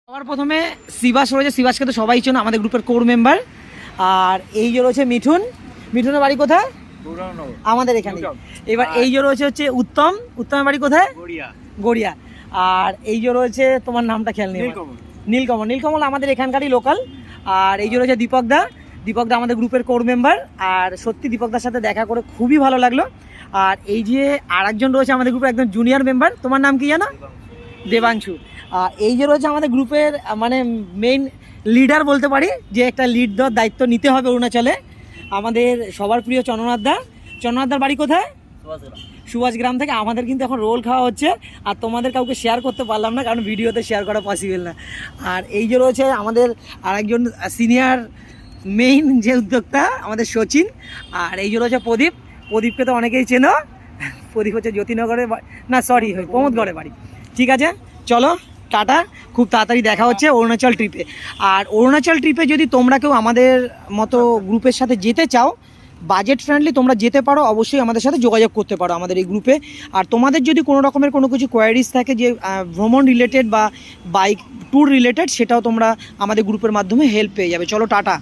সবার প্রথমে শিবাস রয়েছে। শিবাসকে তো সবাই চেনো, আমাদের গ্রুপের কোর মেম্বার। আর এই যে রয়েছে মিঠুন। মিঠুনের বাড়ি কোথায়? আমাদের এখানে। এবার এই যে রয়েছে হচ্ছে উত্তম। উত্তমের বাড়ি কোথায়? গড়িয়া। আর এই যে রয়েছে, তোমার নামটা খেয়াল নেই। নীলকমল। নীলকমল আমাদের এখানকারই লোকাল। আর এই যে রয়েছে দীপকদা। দীপকদা আমাদের গ্রুপের কোর মেম্বার। আর সত্যি দীপকদার সাথে দেখা করে খুবই ভালো লাগলো। আর এই যে আরেকজন রয়েছে আমাদের গ্রুপের একদম জুনিয়র মেম্বার, তোমার নাম কি জানো? দেবাংশু। এই যে রয়েছে আমাদের গ্রুপের মানে মেইন লিডার বলতে পারি, যে একটা লিড দেওয়ার দায়িত্ব নিতে হবে অরুণাচলে, আমাদের সবার প্রিয় চন্দ্রনাথদা। চন্দ্রনাথদার বাড়ি কোথায়? সুভাষগ্রাম থেকে। আমাদের কিন্তু এখন রোল খাওয়া হচ্ছে, আর তোমাদের কাউকে শেয়ার করতে পারলাম না কারণ ভিডিওতে শেয়ার করা পসিবল না। আর এই যে রয়েছে আমাদের আরেকজন সিনিয়র মেইন যে উদ্যোক্তা, আমাদের সচিন। আর এই যে রয়েছে প্রদীপ। প্রদীপকে তো অনেকেই চেনো। প্রদীপ হচ্ছে জ্যোতিনগরে, না সরি প্রমোদগড়ে বাড়ি। ঠিক আছে, চলো টাটা। খুব তাড়াতাড়ি দেখা হচ্ছে অরুণাচল ট্রিপে। আর অরুণাচল ট্রিপে যদি তোমরা কেউ আমাদের মতো গ্রুপের সাথে যেতে চাও, বাজেট ফ্রেন্ডলি, তোমরা যেতে পারো, অবশ্যই আমাদের সাথে যোগাযোগ করতে পারো আমাদের এই গ্রুপে। আর তোমাদের যদি কোনো রকমের কোনো কিছু কোয়ারিজ থাকে, যে ভ্রমণ রিলেটেড বা বাইক ট্যুর রিলেটেড, সেটাও তোমরা আমাদের গ্রুপের মাধ্যমে হেল্প পেয়ে যাবে। চলো টাটা।